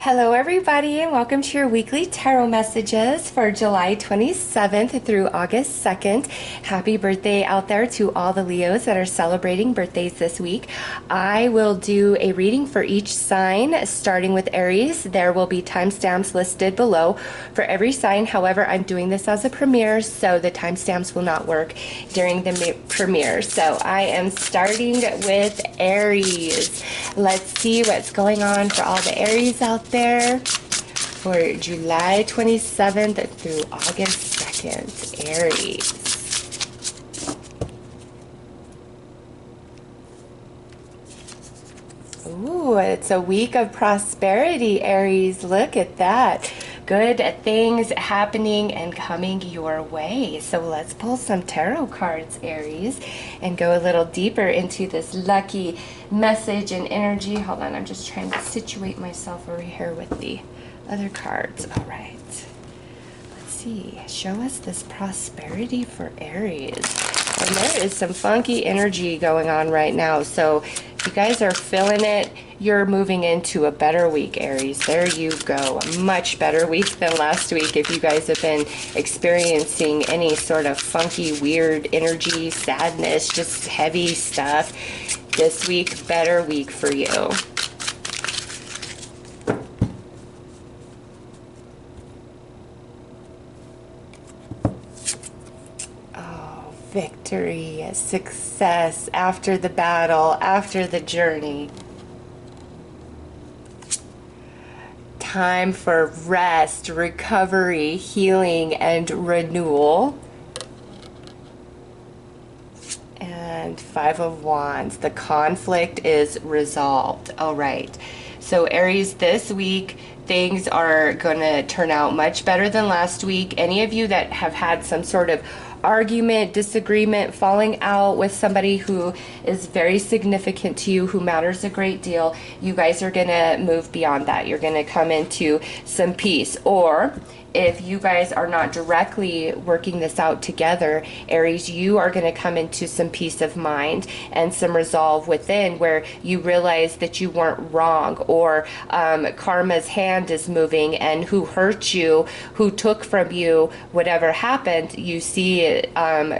Hello, everybody, and welcome to your weekly tarot messages for July 27th through August 2nd. Happy birthday out there to all the Leos that are celebrating birthdays this week. I will do a reading for each sign, starting with Aries. There will be timestamps listed below for every sign. However, I'm doing this as a premiere, so the timestamps will not work during the premiere. So I am starting with Aries. Let's see what's going on for all the Aries out there for July 27th through August 2nd. Aries. Ooh, it's a week of prosperity, Aries. Look at that. Good things happening and coming your way. So let's pull some tarot cards, Aries, and go a little deeper into this lucky message and energy. Hold on, I'm just trying to situate myself over here with the other cards. All right. Let's see. Show us this prosperity for Aries. And there is some funky energy going on right now. So if you guys are feeling it, you're moving into a better week, Aries. There you go. A much better week than last week. If you guys have been experiencing any sort of funky, weird energy, sadness, just heavy stuff, this week, better week for you. Victory, success after the battle, after the journey. Time for rest, recovery, healing, and renewal. And Five of Wands. The conflict is resolved. All right. So Aries, this week, things are going to turn out much better than last week. Any of you that have had some sort of argument, disagreement, falling out with somebody who is very significant to you, who matters a great deal, you guys are going to move beyond that. You're going to come into some peace. Or if you guys are not directly working this out together, Aries, you are going to come into some peace of mind and some resolve within where you realize that you weren't wrong, or karma's hand is moving, and who hurt you, who took from you, whatever happened, you see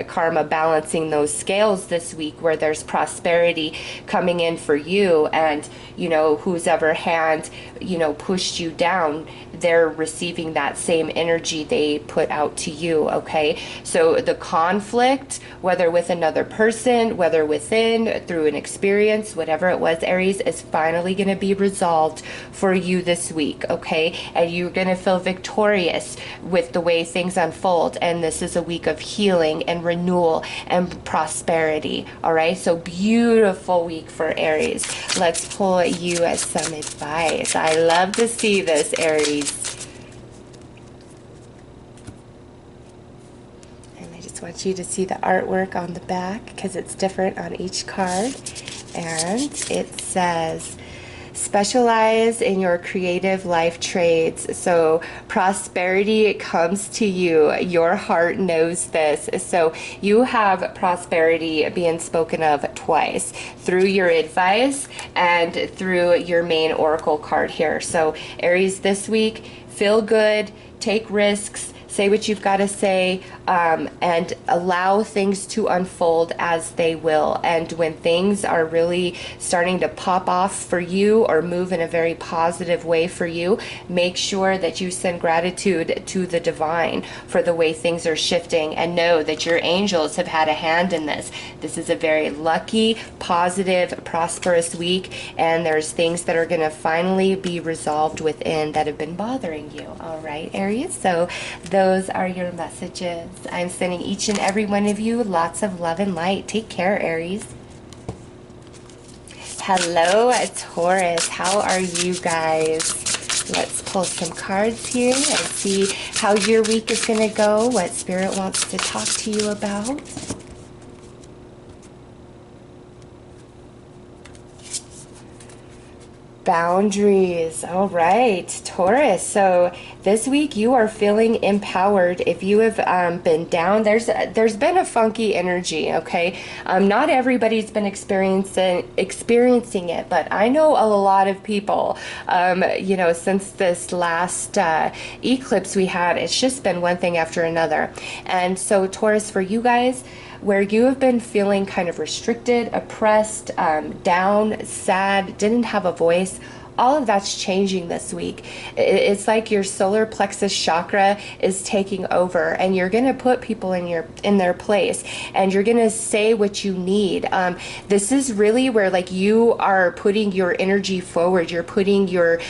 karma balancing those scales this week, where there's prosperity coming in for you, and whose ever hand pushed you down, they're receiving that same energy they put out to you. Okay, so the conflict, whether with another person, whether within, through an experience, whatever it was, Aries, is finally going to be resolved for you this week. Okay, and you're going to feel victorious with the way things unfold, and this is a week of healing and renewal and prosperity. All right, so beautiful week for Aries. Let's pull you some advice. I love to see this, Aries. And I just want you to see the artwork on the back because it's different on each card. And it says, specialize in your creative life trades. So prosperity comes to you. Your heart knows this. So you have prosperity being spoken of twice, through your advice and through your main oracle card here. So Aries, this week, feel good, take risks, say what you've got to say, and allow things to unfold as they will. And when things are really starting to pop off for you or move in a very positive way for you, make sure that you send gratitude to the divine for the way things are shifting, and know that your angels have had a hand in this. This is a very lucky, positive, prosperous week, and there's things that are going to finally be resolved within that have been bothering you. All right, Aries, so those are your messages. I'm sending each and every one of you lots of love and light. Take care, Aries. Hello, Taurus. How are you guys? Let's pull some cards here and see how your week is going to go, what Spirit wants to talk to you about. boundaries. All right, Taurus. So this week you are feeling empowered. If you have been down, there's been a funky energy. Okay, not everybody's been experiencing it, but I know a lot of people. You know, since this last eclipse we had, it's just been one thing after another. And so Taurus, for you guys, where you have been feeling kind of restricted, oppressed, down, sad, didn't have a voice, all of that's changing this week. It's like your solar plexus chakra is taking over, and you're going to put people in their place, and you're going to say what you need. This is really where, like, you are putting your energy forward. You're putting your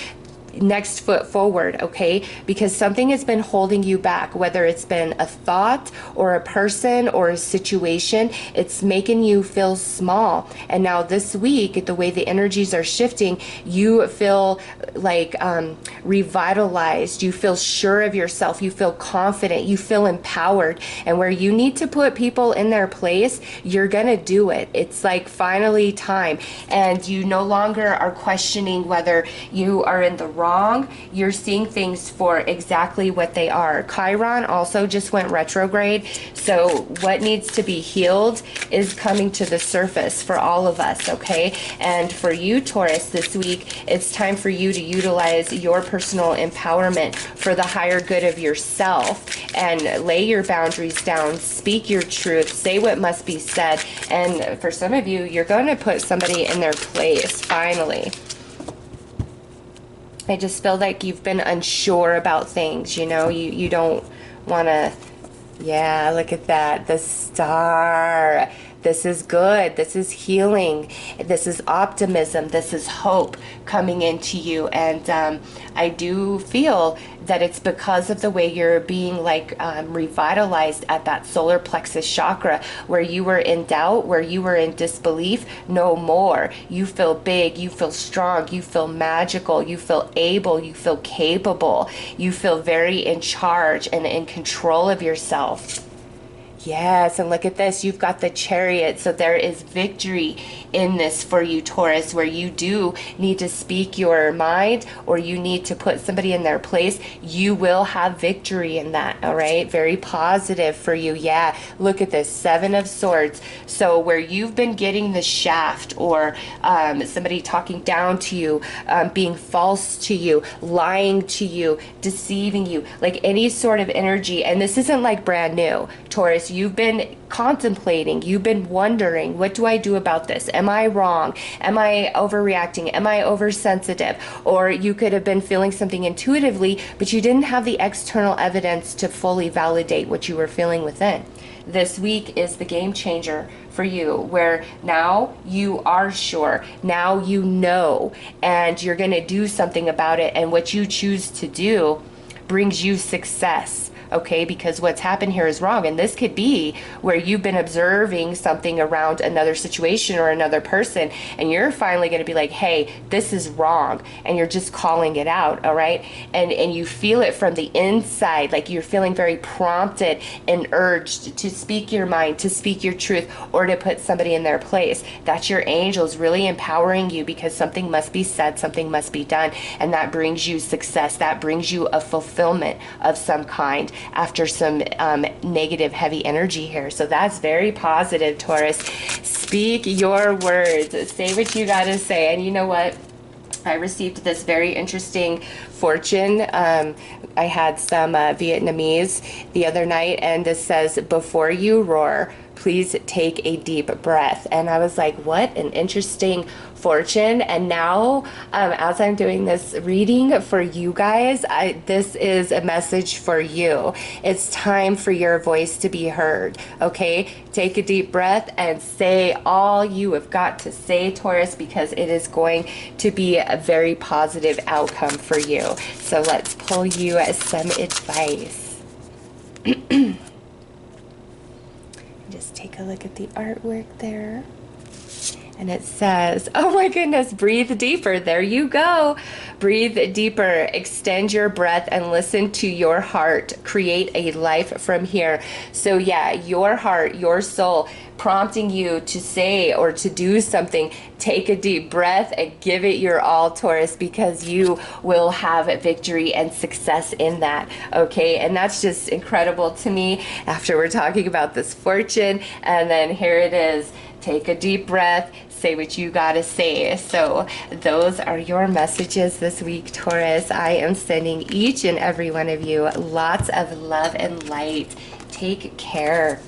next foot forward, okay? Because something has been holding you back, whether it's been a thought or a person or a situation. It's making you feel small. And now this week, the way the energies are shifting, you feel like revitalized. You feel sure of yourself. You feel confident. You feel empowered. And where you need to put people in their place, you're gonna do it. It's like finally time. And you no longer are questioning whether you are in the wrong. You're seeing things for exactly what they are. Chiron also just went retrograde, so what needs to be healed is coming to the surface for all of us, okay? And for you, Taurus, this week, it's time for you to utilize your personal empowerment for the higher good of yourself, and lay your boundaries down, speak your truth, say what must be said. And for some of you, you're going to put somebody in their place, finally. I just feel like you've been unsure about things, you know, you don't want to, yeah, look at that, the star. This is good. This is healing. This is optimism. This is hope coming into you. And I do feel that it's because of the way you're being like revitalized at that solar plexus chakra, where you were in doubt, where you were in disbelief. No more. You feel big. You feel strong. You feel magical. You feel able. You feel capable. You feel very in charge and in control of yourself. Yes, and look at this. You've got the Chariot. So there is victory in this for you, Taurus, where you do need to speak your mind, or you need to put somebody in their place. You will have victory in that, all right? Very positive for you. Yeah, look at this, Seven of Swords. So where you've been getting the shaft, or somebody talking down to you, being false to you, lying to you, deceiving you, like any sort of energy. And this isn't like brand new, Taurus. You've been contemplating, you've been wondering, what do I do about this? Am I wrong? Am I overreacting? Am I oversensitive? Or you could have been feeling something intuitively, but you didn't have the external evidence to fully validate what you were feeling within. This week is the game changer for you, where now you are sure, now you know, and you're going to do something about it. And what you choose to do brings you success. Okay, because what's happened here is wrong. And this could be where you've been observing something around another situation or another person, and you're finally going to be like, hey, this is wrong. And you're just calling it out, all right? And you feel it from the inside, like you're feeling very prompted and urged to speak your mind, to speak your truth, or to put somebody in their place. That's your angels really empowering you, because something must be said, something must be done. And that brings you success. That brings you a fulfillment of some kind, after some negative heavy energy here. So that's very positive, Taurus. Speak your words, say what you gotta say. And you know what, I received this very interesting fortune. I had some Vietnamese the other night, and this says, before you roar, please take a deep breath. And I was like, what an interesting fortune. And now, as I'm doing this reading for you guys, this is a message for you. It's time for your voice to be heard, okay? Take a deep breath and say all you have got to say, Taurus, because it is going to be a very positive outcome for you. So let's pull you some advice. Just take a look at the artwork there. And it says, oh my goodness, breathe deeper. There you go. Breathe deeper. Extend your breath and listen to your heart. Create a life from here. So yeah, your heart, your soul, prompting you to say or to do something. Take a deep breath and give it your all, Taurus, because you will have victory and success in that. Okay, and that's just incredible to me after we're talking about this fortune. And then here it is. Take a deep breath, say what you gotta say. So those are your messages this week, Taurus. I am sending each and every one of you lots of love and light. Take care.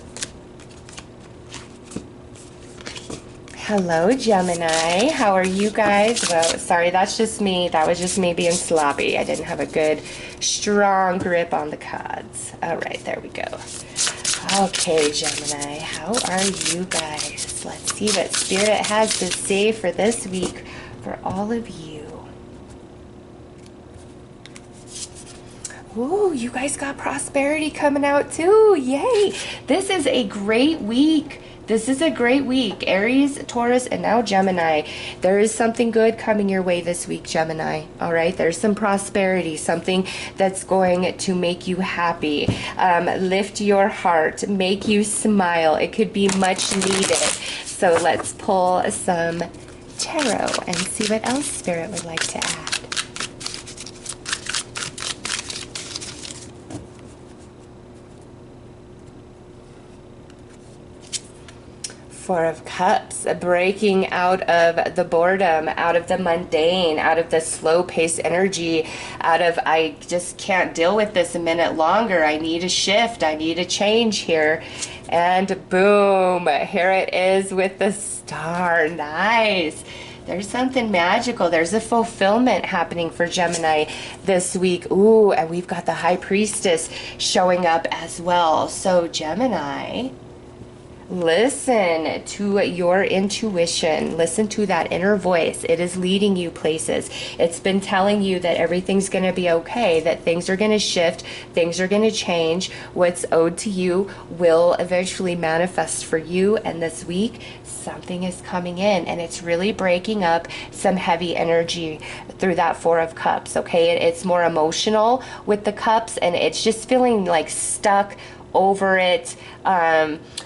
Hello, Gemini. How are you guys? Well, sorry, that's just me. That was just me being sloppy. I didn't have a good, strong grip on the cards. All right, there we go. Okay, Gemini, how are you guys? Let's see what Spirit has to say for this week for all of you. Ooh, you guys got prosperity coming out too. Yay. This is a great week. This is a great week. Aries, Taurus, and now Gemini. There is something good coming your way this week, Gemini. All right, there's some prosperity, something that's going to make you happy, lift your heart, make you smile. It could be much needed. So let's pull some tarot and see what else Spirit would like to add. Four of Cups, breaking out of the boredom, out of the mundane, out of the slow-paced energy, out of I just can't deal with this a minute longer. I need a shift. I need a change here. And boom, here it is with the star. Nice. There's something magical. There's a fulfillment happening for Gemini this week. Ooh, and we've got the High Priestess showing up as well. So Gemini, listen to your intuition. Listen to that inner voice. It is leading you places. It's been telling you that everything's going to be okay, that things are going to shift, things are going to change. What's owed to you will eventually manifest for you. And this week, something is coming in, and it's really breaking up some heavy energy through that Four of Cups. Okay, it's more emotional with the cups, and it's just feeling like stuck over it,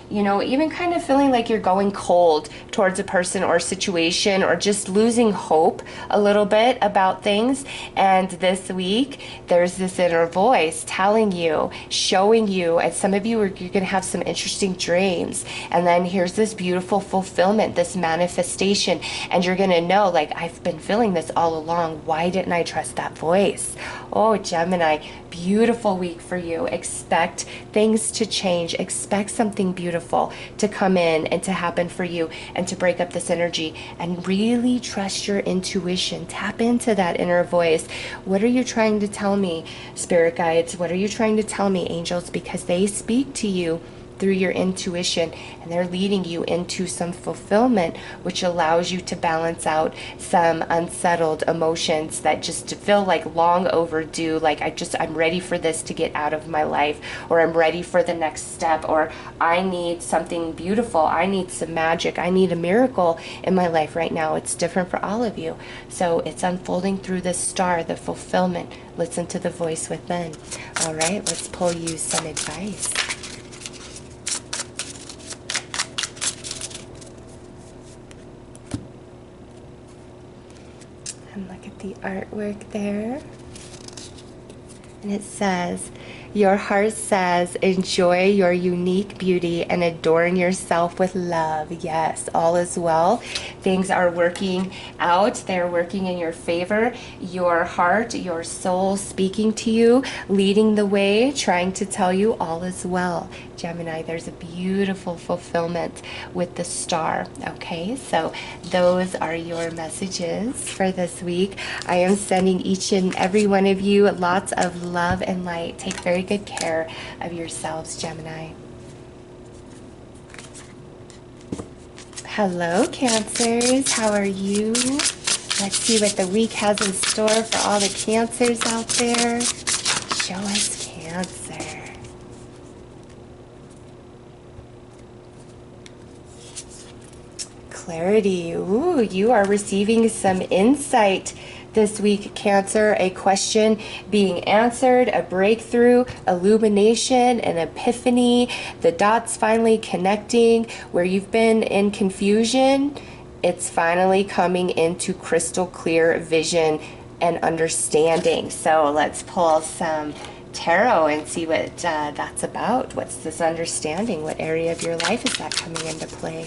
you know, even kind of feeling like you're going cold towards a person or situation, or just losing hope a little bit about things. And this week there's this inner voice telling you, showing you, and some of you are, you're gonna have some interesting dreams, and then here's this beautiful fulfillment, this manifestation, and you're gonna know, like, I've been feeling this all along. Why didn't I trust that voice? Oh, Gemini, beautiful week for you. Expect things to change. Expect something beautiful to come in and to happen for you, and to break up this energy, and really trust your intuition. Tap into that inner voice. What are you trying to tell me, spirit guides? What are you trying to tell me, angels? Because they speak to you through your intuition, and they're leading you into some fulfillment, which allows you to balance out some unsettled emotions that just feel like long overdue, like I'm ready for this to get out of my life, or I'm ready for the next step, or I need something beautiful, I need some magic, I need a miracle in my life right now. It's different for all of you. So it's unfolding through the star, the fulfillment. Listen to the voice within. All right, let's pull you some advice. And look at the artwork there. And it says, your heart says, enjoy your unique beauty and adorn yourself with love. Yes, all is well. Things are working out. They're working in your favor. Your heart, your soul speaking to you, leading the way, trying to tell you all is well. Gemini, there's a beautiful fulfillment with the star. Okay, so those are your messages for this week. I am sending each and every one of you lots of love and light. Take very good care of yourselves, Gemini. Hello, Cancers. How are you? Let's see what the week has in store for all the Cancers out there. Show us, Cancer. clarity. Ooh, you are receiving some insight this week, Cancer. A question being answered, a breakthrough, illumination, an epiphany, the dots finally connecting. Where you've been in confusion, it's finally coming into crystal clear vision and understanding. So let's pull some tarot and see what that's about. What's this understanding? What area of your life is that coming into play?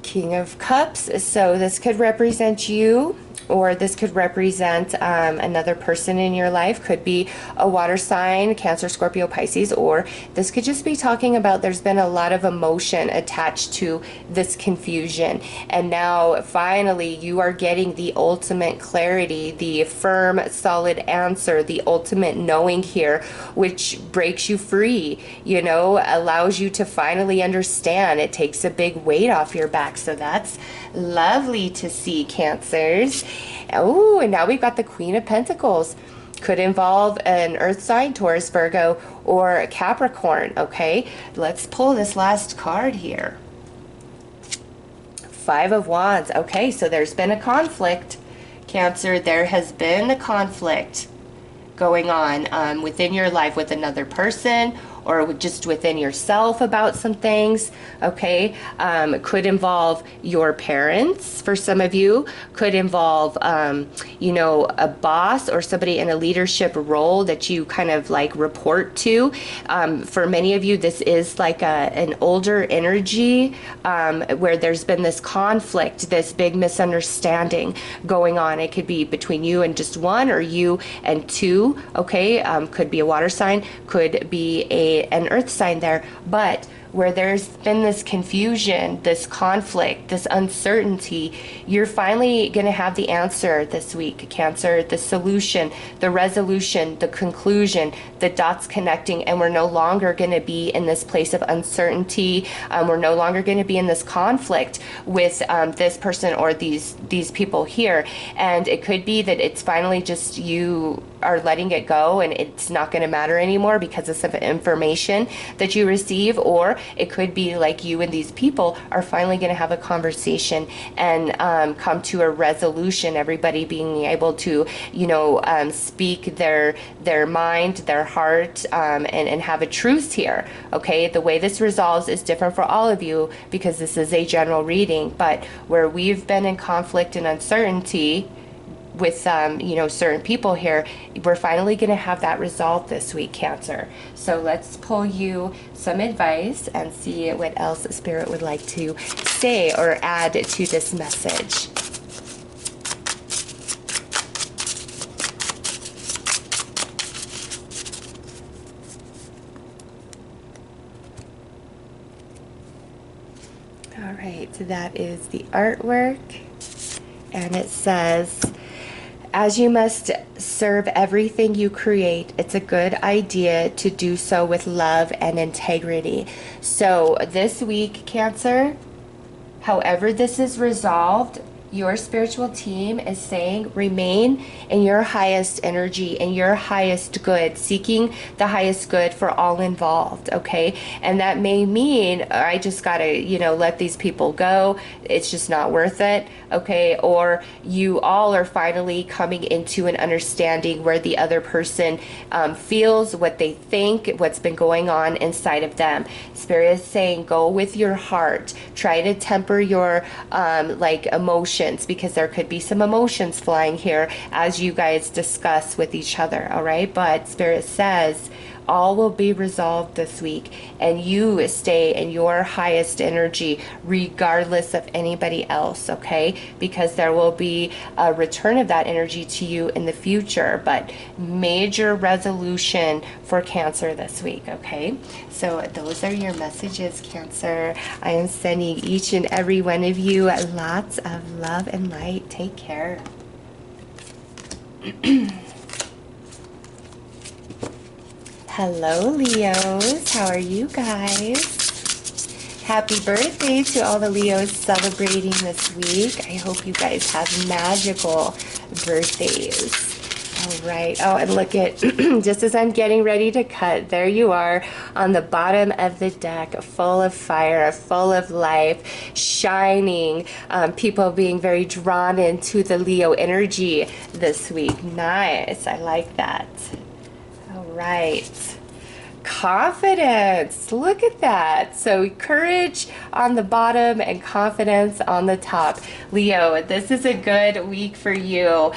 King of Cups. So this could represent you, or this could represent another person in your life. Could be a water sign, Cancer, Scorpio, Pisces, or this could just be talking about there's been a lot of emotion attached to this confusion. And now finally you are getting the ultimate clarity, the firm, solid answer, the ultimate knowing here, which breaks you free, you know, allows you to finally understand. It takes a big weight off your back. So that's lovely to see, Cancers. Oh, and now we've got the Queen of Pentacles. Could involve an earth sign, Taurus, Virgo, or Capricorn. Okay, let's pull this last card here. Five of Wands. Okay, so there's been a conflict, Cancer. There has been a conflict going on within your life with another person, or just within yourself about some things. Okay, could involve your parents for some of you, could involve you know, a boss or somebody in a leadership role that you kind of like report to. For many of you, this is like an older energy where there's been this conflict, this big misunderstanding going on. It could be between you and just one, or you and two. Okay, could be a water sign, could be an earth sign there, but where there's been this confusion, this conflict, this uncertainty, you're finally going to have the answer this week, Cancer, the solution, the resolution, the conclusion, the dots connecting, and we're no longer going to be in this place of uncertainty. We're no longer going to be in this conflict with this person or these people here. And it could be that it's finally just you are letting it go and it's not going to matter anymore because of some information that you receive, or it could be like you and these people are finally going to have a conversation and come to a resolution, everybody being able to, you know, speak their mind, their heart, and have a truce here. Okay, the way this resolves is different for all of you because this is a general reading, but where we've been in conflict and uncertainty with you know, certain people here, we're finally going to have that resolved this week, Cancer. So let's pull you some advice and see what else Spirit would like to say or add to this message. All right, so that is the artwork, and it says, as you must serve everything you create, it's a good idea to do so with love and integrity. So this week, Cancer, however this is resolved, your spiritual team is saying remain in your highest energy and your highest good, seeking the highest good for all involved, okay? And that may mean I just gotta, you know, let these people go. It's just not worth it, okay? Or you all are finally coming into an understanding where the other person feels what they think, what's been going on inside of them. Spirit is saying go with your heart. Try to temper your like emotions, because there could be some emotions flying here as you guys discuss with each other, all right? But Spirit says all will be resolved this week, and you stay in your highest energy regardless of anybody else, okay? Because there will be a return of that energy to you in the future, but major resolution for Cancer this week, okay? So those are your messages, Cancer. I am sending each and every one of you lots of love and light. Take care. Hello, Leos. How are you guys? Happy birthday to all the Leos celebrating this week. I hope you guys have magical birthdays. All right. Oh, and look at, just as I'm getting ready to cut, there you are on the bottom of the deck, full of fire, full of life, shining, people being very drawn into the Leo energy this week. Nice. I like that. All right. Confidence. Look at that. So courage on the bottom and confidence on the top. Leo, this is a good week for you.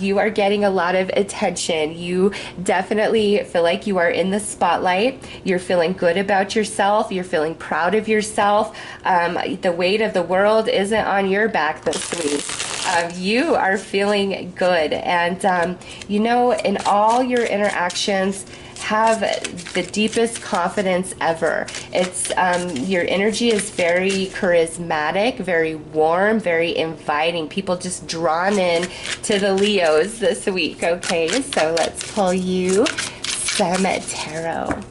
You are getting a lot of attention. You definitely feel like you are in the spotlight. You're feeling good about yourself. You're feeling proud of yourself. The weight of the world isn't on your back this week. You are feeling good. And, you know, in all your interactions, have the deepest confidence ever. It's your energy is very charismatic, very warm, very inviting. People just drawn in to the Leos this week. Okay, so let's pull you some tarot.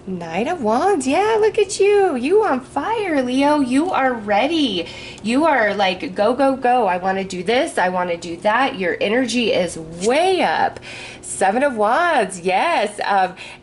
Knight of Wands. Yeah, look at you. You on fire, Leo. You are ready. You are like, go, go, go. I want to do this. I want to do that. Your energy is way up. Seven of Wands. Yes.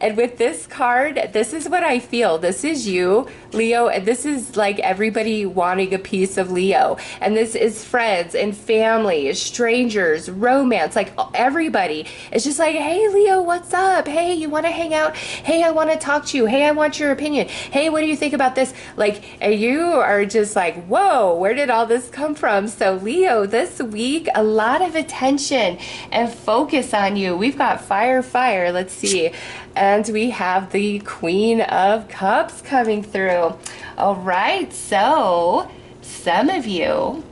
And with this card, this is what I feel. This is you, Leo. And this is like everybody wanting a piece of Leo. And this is friends and family, strangers, romance, like everybody. It's just like, hey, Leo, what's up? Hey, you want to hang out? Hey, I want to talk to you. Hey, I want your opinion. Hey, what do you think about this? Like, you are just like, whoa, where did all this come from? So Leo, this week, a lot of attention and focus on you. We've got fire, fire. Let's see. And we have the Queen of Cups coming through. All right. So some of you,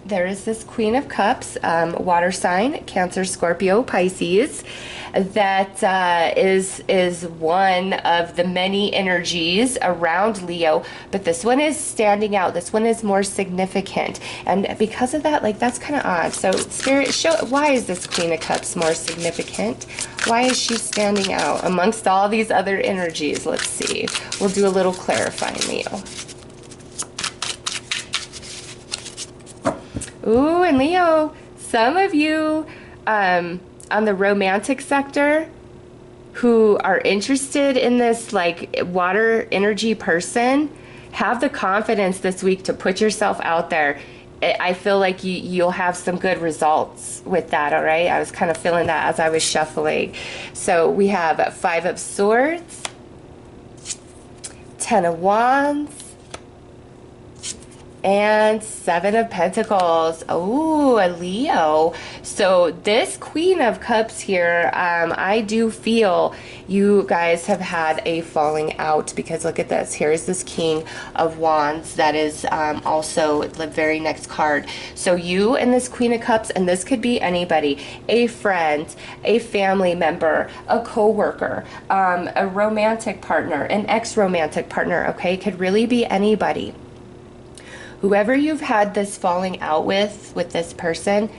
there is this Queen of Cups, water sign, Cancer, Scorpio, Pisces, that is one of the many energies around Leo, but this one is standing out. This one is more significant. And because of that, like, that's kind of odd. So Spirit, show, why is this Queen of Cups more significant? Why is she standing out amongst all these other energies? Let's see. We'll do a little clarifying, Leo. Ooh, and Leo, some of you on the romantic sector who are interested in this like water energy person, have the confidence this week to put yourself out there. I feel like you'll have some good results with that, all right? I was kind of feeling that as I was shuffling. So we have Five of Swords, Ten of Wands, and Seven of Pentacles. Oh, a Leo. So this Queen of Cups here, I do feel you guys have had a falling out, because look at this. Here's this King of Wands that is also the very next card. So you and this Queen of Cups, and this could be anybody, a friend, a family member, a co-worker, a romantic partner, an ex-romantic partner, okay? Could really be anybody. Whoever you've had this falling out with this person,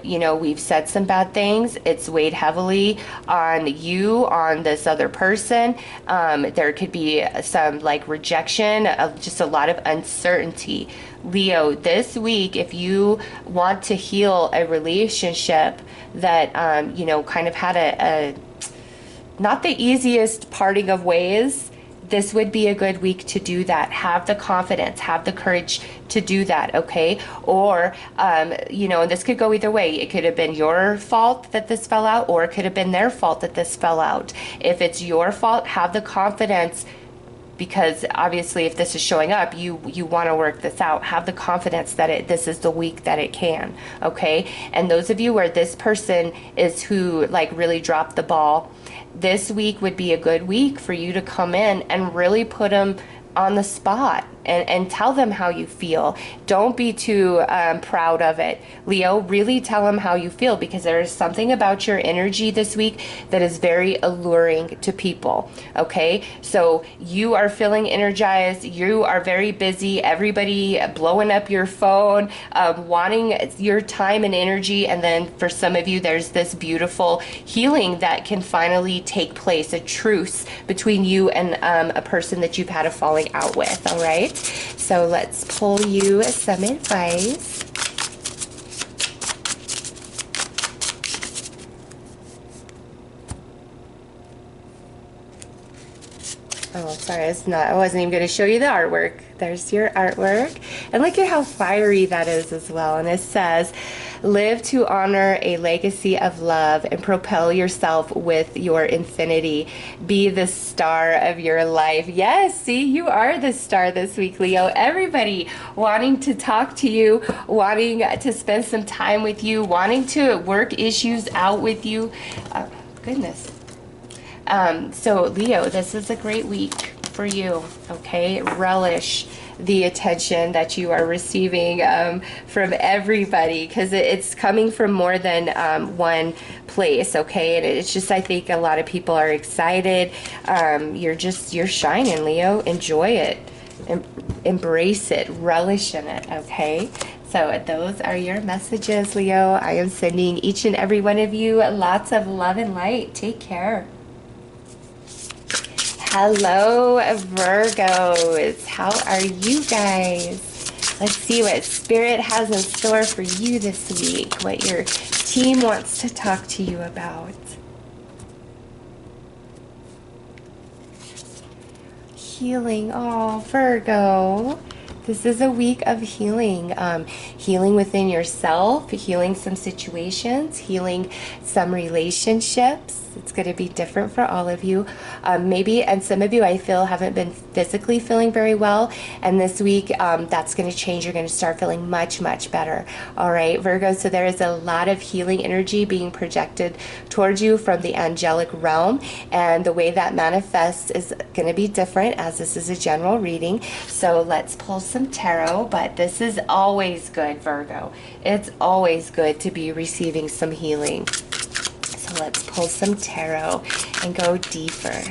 you know, we've said some bad things. It's weighed heavily on you, on this other person. There could be some like rejection, of just a lot of uncertainty. Leo, this week, if you want to heal a relationship that, you know, kind of had a not the easiest parting of ways, this would be a good week to do that. Have the confidence, have the courage to do that, okay? Or, you know, and this could go either way. It could have been your fault that this fell out, or it could have been their fault that this fell out. If it's your fault, have the confidence, because obviously if this is showing up, you want to work this out. Have the confidence that this is the week that it can, okay? And those of you where this person is who like really dropped the ball, this week would be a good week for you to come in and really put them on the spot and tell them how you feel. Don't be too proud of it. Leo, really tell them how you feel, because there is something about your energy this week that is very alluring to people. Okay, so you are feeling energized, you are very busy, everybody blowing up your phone, wanting your time and energy, and then for some of you there's this beautiful healing that can finally take place, a truce between you and a person that you've had a falling out with. All right, so let's pull you some advice. Oh, sorry, I wasn't even going to show you the artwork. There's your artwork. And look at how fiery that is as well. And it says, live to honor a legacy of love and propel yourself with your infinity. Be the star of your life. Yes, see, you are the star this week, Leo. Everybody wanting to talk to you, wanting to spend some time with you, wanting to work issues out with you. Goodness. So Leo, this is a great week for you, okay? Relish the attention that you are receiving from everybody, because it's coming from more than one place, okay? And it's just, I think a lot of people are excited. You're shining, Leo. Enjoy it. Embrace it. Relish in it, okay? So those are your messages, Leo. I am sending each and every one of you lots of love and light. Take care. Hello, Virgos. How are you guys? Let's see what Spirit has in store for you this week, what your team wants to talk to you about. Healing. Oh, Virgo. This is a week of healing. Healing within yourself, healing some situations, healing some relationships. It's going to be different for all of you. Maybe, and some of you I feel haven't been physically feeling very well. And this week, that's going to change. You're going to start feeling much, much better. All right, Virgo. So there is a lot of healing energy being projected towards you from the angelic realm. And the way that manifests is going to be different, as this is a general reading. So let's pull some tarot. But this is always good, Virgo. It's always good to be receiving some healing. So let's pull some tarot and go deeper.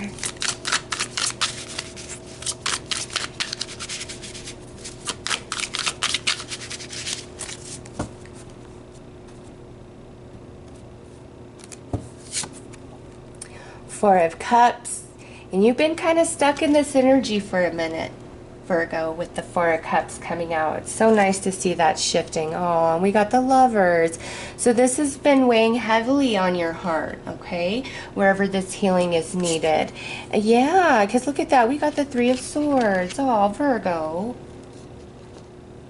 Four of Cups. And you've been kind of stuck in this energy for a minute, Virgo, with the Four of Cups coming out. It's so nice to see that shifting. Oh, and we got the Lovers. So this has been weighing heavily on your heart, okay? Wherever this healing is needed. Yeah, because look at that. We got the Three of Swords. Oh, Virgo.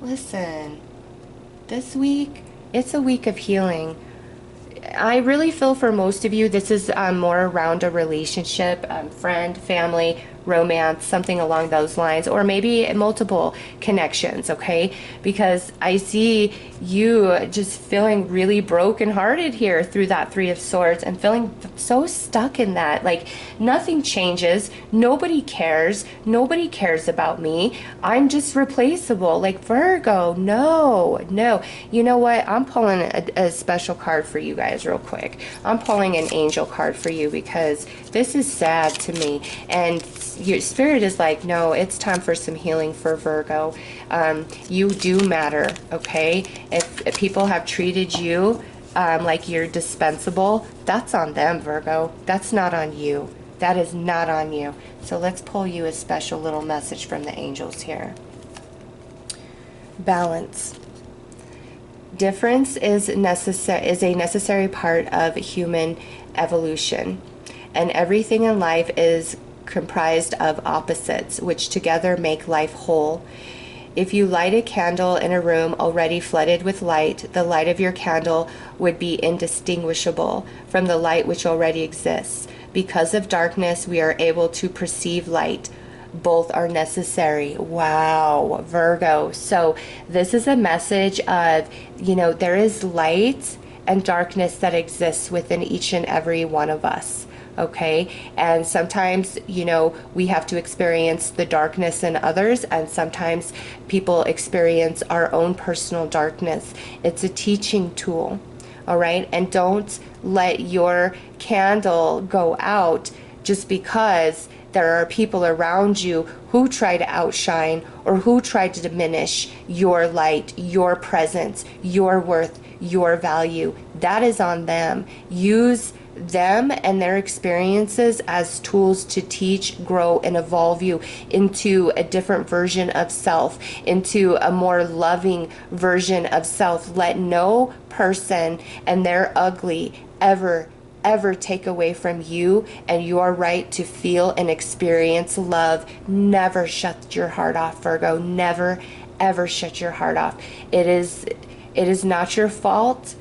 Listen, this week, it's a week of healing. I really feel for most of you, this is more around a relationship, friend, family, romance, something along those lines, or maybe multiple connections, okay? Because I see you just feeling really brokenhearted here through that Three of Swords and feeling so stuck in that. Like nothing changes, nobody cares about me. I'm just replaceable. Like Virgo, no. You know what? I'm pulling a special card for you guys real quick. I'm pulling an angel card for you because this is sad to me. And your Spirit is like, no, it's time for some healing for Virgo. You do matter, okay? If people have treated you like you're dispensable, that's on them, Virgo. That's not on you. That is not on you. So let's pull you a special little message from the angels here. Balance. Difference is a necessary part of human evolution, and everything in life is comprised of opposites, which together make life whole. If you light a candle in a room already flooded with light, the light of your candle would be indistinguishable from the light which already exists. Because of darkness, we are able to perceive light. Both are necessary. Wow, Virgo. So this is a message of, there is light and darkness that exists within each and every one of us. okay? And sometimes, you know, we have to experience the darkness in others, and sometimes people experience our own personal darkness. It's a teaching tool, all right? And don't let your candle go out just because there are people around you who try to outshine or who try to diminish your light, your presence, your worth, your value. That is on them. Use them and their experiences as tools to teach, grow, and evolve you into a different version of self, into a more loving version of self. Let no person and their ugly ever take away from you and your right to feel and experience love. Never shut your heart off, Virgo. Never, ever shut your heart off. It is not your fault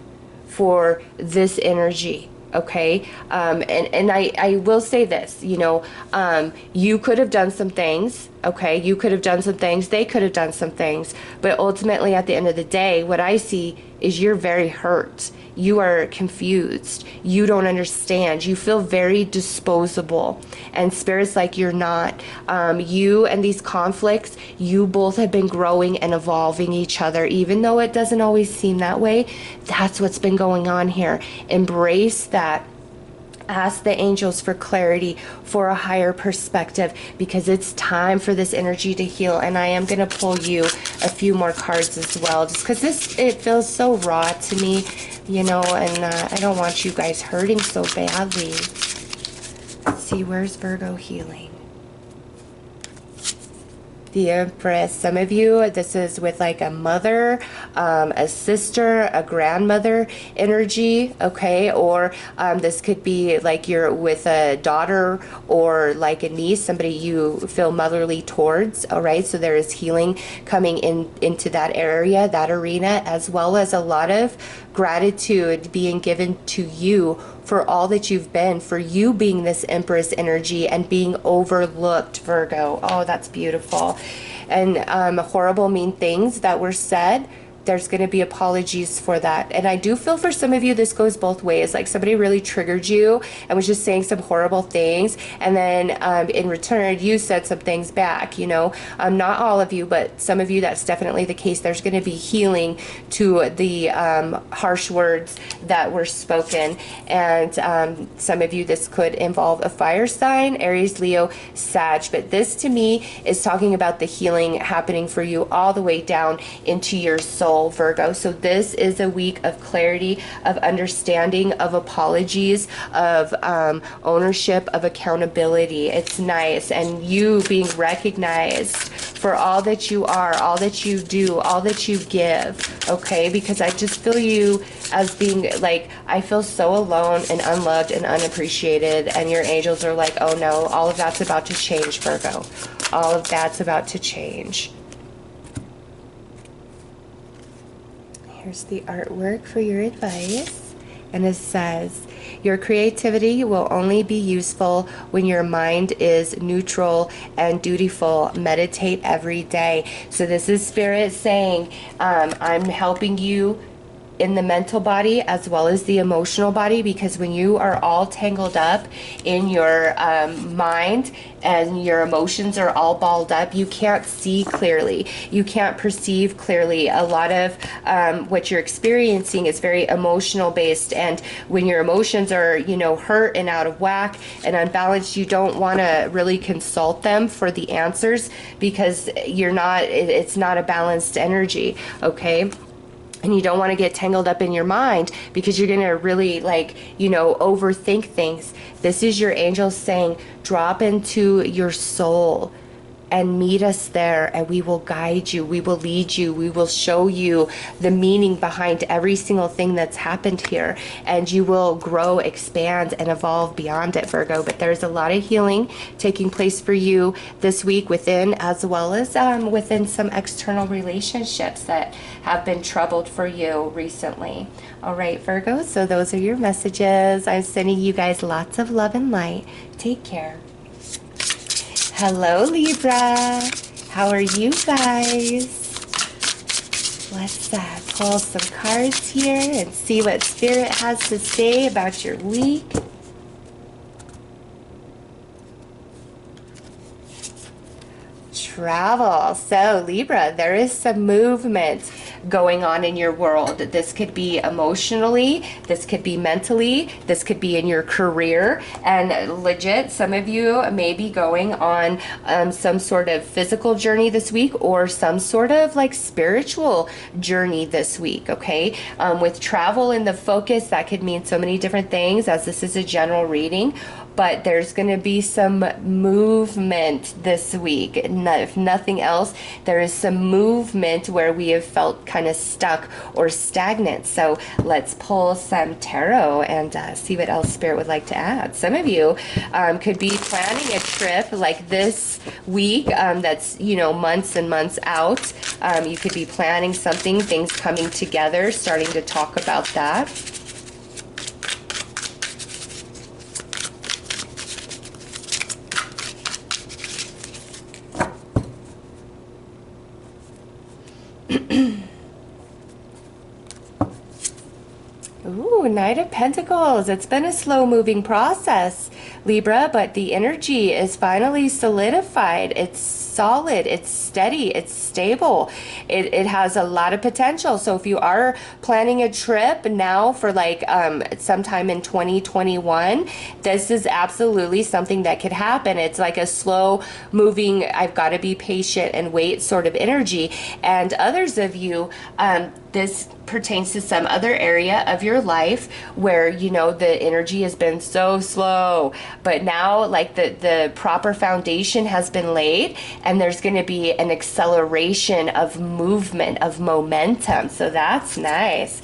for this energy. Okay. And I will say this, you know, you could have done some things. Okay. You could have done some things. They could have done some things. But ultimately, at the end of the day, what I see is you're very hurt. You are confused. You don't understand. You feel very disposable. And Spirit's like, you're not. You and these conflicts, you both have been growing and evolving each other, even though it doesn't always seem that way. That's what's been going on here. Embrace that. Ask the angels for clarity, for a higher perspective, because it's time for this energy to heal. And I am going to pull you a few more cards as well, just because it feels so raw to me, you know, and I don't want you guys hurting so badly. Let's see, where's Virgo healing? The Empress. Some of you, this is with like a mother, a sister, a grandmother energy, okay? Or this could be like you're with a daughter or like a niece, somebody you feel motherly towards, all right? So there is healing coming into that area, that arena, as well as a lot of gratitude being given to you for all that you've been, for you being this Empress energy and being overlooked, Virgo. Oh, that's beautiful. And horrible, mean things that were said, there's going to be apologies for that. And I do feel for some of you, this goes both ways. Like somebody really triggered you and was just saying some horrible things. And then in return, you said some things back, you know. Not all of you, but some of you, that's definitely the case. There's going to be healing to the harsh words that were spoken. And some of you, this could involve a fire sign, Aries, Leo, Sag. But this to me is talking about the healing happening for you all the way down into your soul, Virgo. So this is a week of clarity, of understanding, of apologies, of ownership, of accountability. It's nice. And you being recognized for all that you are, all that you do, all that you give, okay? Because I just feel you as being like, I feel so alone and unloved and unappreciated, and your angels are like, oh no, all of that's about to change, Virgo. All of that's about to change. Here's the artwork for your advice. And it says, your creativity will only be useful when your mind is neutral and dutiful. Meditate every day. So this is Spirit saying, I'm helping you in the mental body as well as the emotional body, because when you are all tangled up in your mind and your emotions are all balled up, you can't see clearly, you can't perceive clearly. A lot of what you're experiencing is very emotional based, and when your emotions are, you know, hurt and out of whack and unbalanced, you don't want to really consult them for the answers, because you're not, it's not a balanced energy, okay? And you don't want to get tangled up in your mind, because you're going to really, like, you know, overthink things. This is your angels saying, drop into your soul and meet us there, and we will guide you, we will lead you, we will show you the meaning behind every single thing that's happened here, and you will grow, expand, and evolve beyond it, Virgo. But there's a lot of healing taking place for you this week within, as well as within some external relationships that have been troubled for you recently. All right, Virgo, so those are your messages. I'm sending you guys lots of love and light. Take care. Hello, Libra. How are you guys? Let's pull some cards here and see what Spirit has to say about your week. travel. So Libra, there is some movement going on in your world. This could be emotionally, this could be mentally, this could be in your career, and legit, some of you may be going on some sort of physical journey this week or some sort of like spiritual journey this week, okay? With travel in the focus, that could mean so many different things, as this is a general reading. But there's going to be some movement this week. If nothing else, there is some movement where we have felt kind of stuck or stagnant. So let's pull some tarot and see what else Spirit would like to add. Some of you could be planning a trip like this week that's, you know, months and months out. You could be planning something, things coming together, starting to talk about that. Ooh, Knight of Pentacles. It's been a slow-moving process, Libra, but the energy is finally solidified. It's solid, it's steady, it's stable. It has a lot of potential. So if you are planning a trip now for like sometime in 2021, this is absolutely something that could happen. It's like a slow moving, I've got to be patient and wait sort of energy. And others of you, this pertains to some other area of your life where, you know, the energy has been so slow, but now like the proper foundation has been laid, and there's going to be an acceleration of movement, of momentum. So that's nice.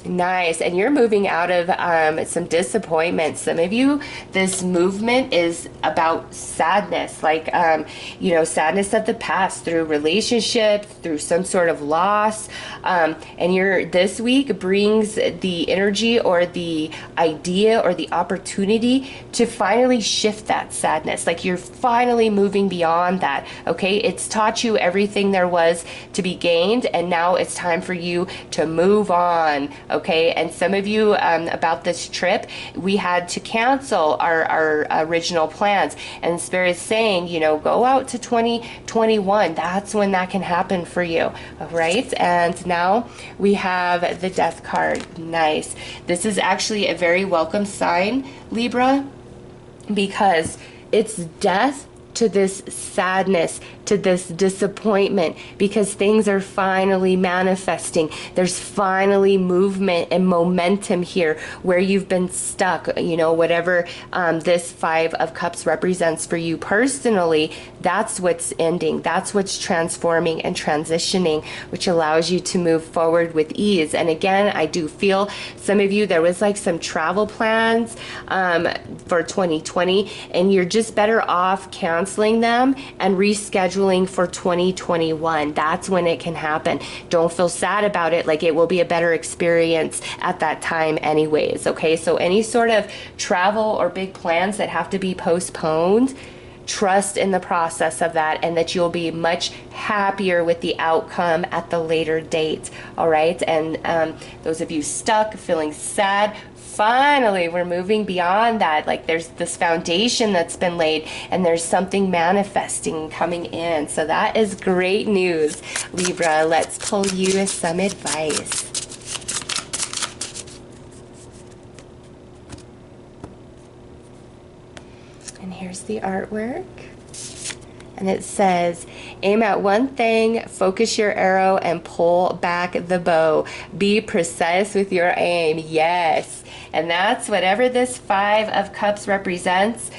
Nice. And you're moving out of some disappointment. Some of you, this movement is about sadness, like, you know, sadness of the past through relationships, through some sort of loss. And this week brings the energy or the idea or the opportunity to finally shift that sadness. Like you're finally moving beyond that. Okay. It's taught you everything there was to be gained. And now it's time for you to move on. Okay, and some of you about this trip, we had to cancel our original plans, and Spirit is saying, you know, go out to 2021. That's when that can happen for you. All right, and now we have the Death card. Nice. This is actually a very welcome sign, Libra, because it's death to this sadness, to this disappointment, because things are finally manifesting. There's finally movement and momentum here where you've been stuck, you know, whatever this Five of Cups represents for you personally. That's what's ending. That's what's transforming and transitioning, which allows you to move forward with ease. And again, I do feel some of you, there was like some travel plans for 2020, and you're just better off canceling them and rescheduling for 2021. That's when it can happen. Don't feel sad about it. Like, it will be a better experience at that time anyways. Okay, so any sort of travel or big plans that have to be postponed, trust in the process of that, and that you'll be much happier with the outcome at the later date. All right, and those of you stuck, feeling sad, finally we're moving beyond that. Like, there's this foundation that's been laid, and there's something manifesting coming in. So that is great news, Libra. Let's pull you some advice. And here's the artwork. And it says, aim at one thing, focus your arrow, and pull back the bow. Be precise with your aim. Yes. And that's whatever this Five of Cups represents.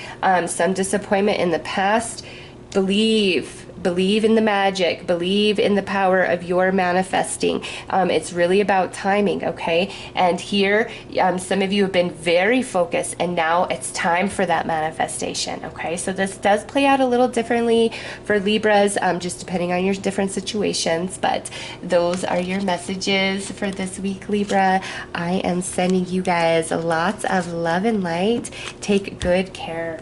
Some disappointment in the past. Believe in the magic. Believe in the power of your manifesting. It's really about timing, okay? And here, some of you have been very focused, and now it's time for that manifestation, okay? So this does play out a little differently for Libras, just depending on your different situations, but those are your messages for this week, Libra. I am sending you guys lots of love and light. Take good care.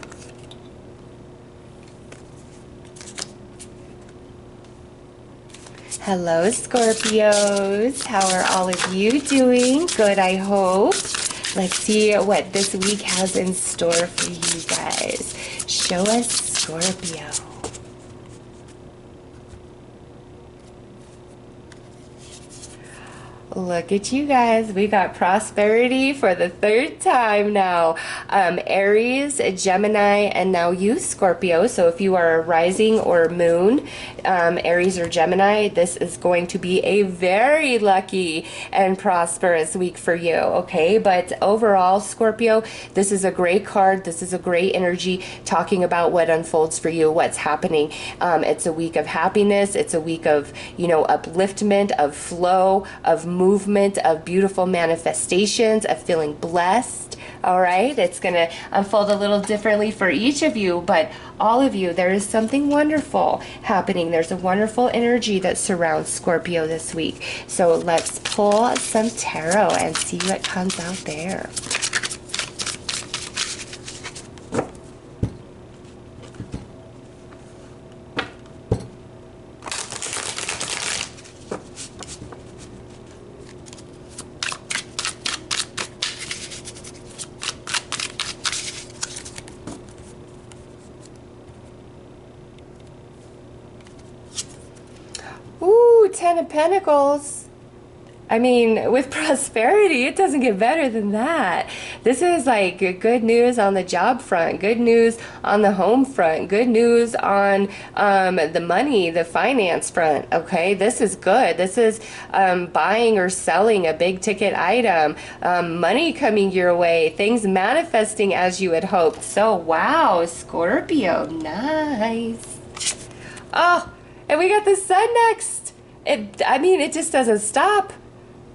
Hello, Scorpios. How are all of you doing? Good, I hope. Let's see what this week has in store for you guys. Show us, Scorpio. Look at you guys. We got prosperity for the third time now. Aries, Gemini, and now you, Scorpio. So if you are a rising or moon, Aries or Gemini, this is going to be a very lucky and prosperous week for you, okay? But overall, Scorpio, this is a great card. This is a great energy talking about what unfolds for you, what's happening. It's a week of happiness. It's a week of, upliftment, of flow, of movement, of beautiful manifestations, of feeling blessed. All right, it's going to unfold a little differently for each of you, but all of you, there is something wonderful happening. There's a wonderful energy that surrounds Scorpio this week. So let's pull some tarot and see what comes out there. Ooh, Ten of Pentacles. I mean, with prosperity, it doesn't get better than that. This is like good news on the job front, good news on the home front, good news on the money, the finance front, okay? This is good. This is buying or selling a big ticket item, money coming your way, things manifesting as you had hoped. So, wow, Scorpio, nice. Oh, and we got the sun next. It just doesn't stop.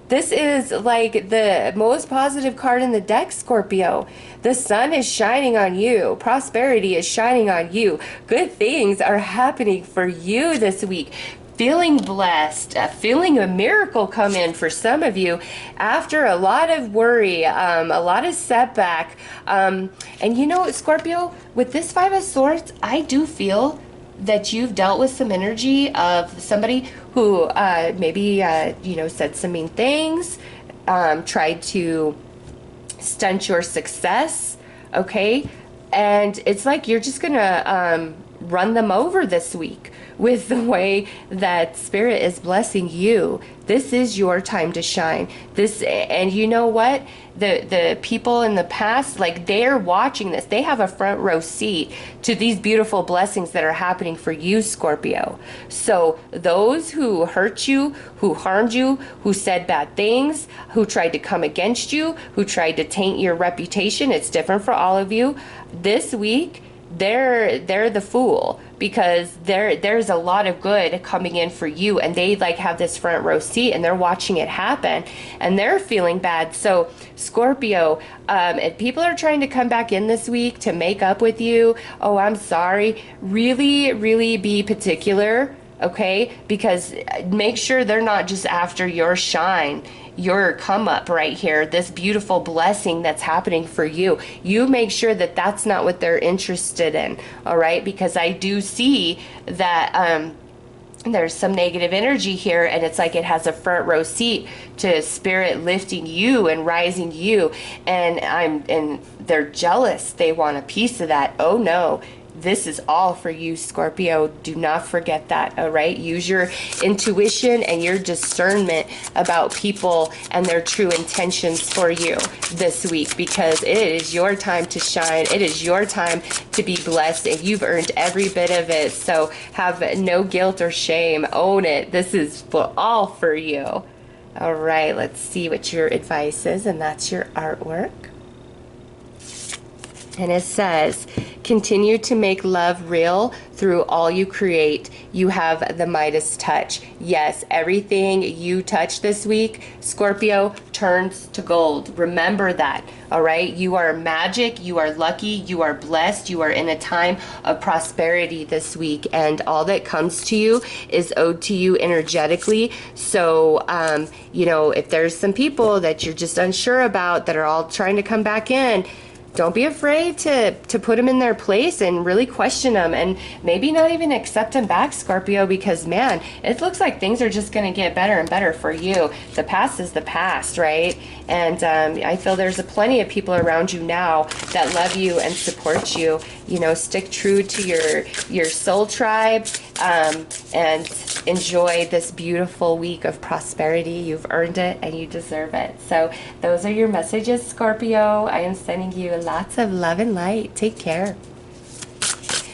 This is like the most positive card in the deck, Scorpio. The sun is shining on you. Prosperity is shining on you. Good things are happening for you this week. Feeling blessed, feeling a miracle come in for some of you after a lot of worry, a lot of setback. And you know what, Scorpio, with this Five of Swords, I do feel that you've dealt with some energy of somebody who maybe said some mean things, tried to stunt your success, okay? And it's like you're just gonna run them over this week with the way that Spirit is blessing you. This is your time to shine. And you know what? The people in the past, like, they're watching this. They have a front row seat to these beautiful blessings that are happening for you, Scorpio. So those who hurt you, who harmed you, who said bad things, who tried to come against you, who tried to taint your reputation, it's different for all of you. This week, they're the fool, because there's a lot of good coming in for you, and they like have this front row seat and they're watching it happen and they're feeling bad. So Scorpio, if people are trying to come back in this week to make up with you, oh, I'm sorry, really be particular, okay? Because make sure they're not just after your shine, your come up right here, this beautiful blessing that's happening for you. You make sure that that's not what they're interested in, all right? Because I do see that there's some negative energy here, and it's like it has a front row seat to Spirit lifting you and rising you, and they're jealous. They want a piece of that. Oh no. This is all for you, Scorpio. Do not forget that, all right? Use your intuition and your discernment about people and their true intentions for you this week, because it is your time to shine. It is your time to be blessed, and you've earned every bit of it. So have no guilt or shame. Own it. This is all for you. All right, let's see what your advice is, and that's your artwork. And it says, continue to make love real through all you create. You have the Midas touch. Yes, everything you touch this week, Scorpio, turns to gold. Remember that, all right? You are magic. You are lucky. You are blessed. You are in a time of prosperity this week, and all that comes to you is owed to you energetically. So, if there's some people that you're just unsure about that are all trying to come back in, don't be afraid to put them in their place and really question them, and maybe not even accept them back, Scorpio, because, man, it looks like things are just going to get better and better for you. The past is the past, right? And I feel there's plenty of people around you now that love you and support you. Stick true to your soul tribe, and enjoy this beautiful week of prosperity. You've earned it and you deserve it. So those are your messages, Scorpio. I am sending you lots of love and light. Take care.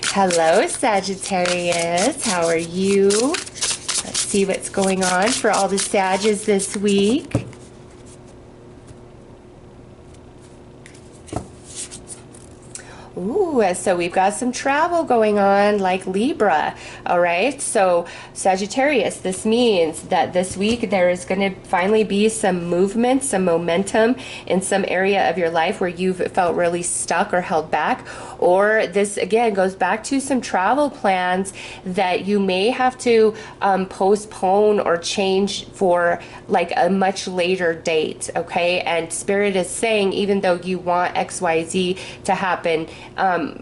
Hello, Sagittarius. How are you? Let's see what's going on for all the Sagittarius this week. Ooh, so we've got some travel going on like Libra, all right? So Sagittarius, this means that this week there is going to finally be some movement, some momentum in some area of your life where you've felt really stuck or held back. Or this, again, goes back to some travel plans that you may have to postpone or change for like a much later date, okay? And Spirit is saying, even though you want XYZ to happen,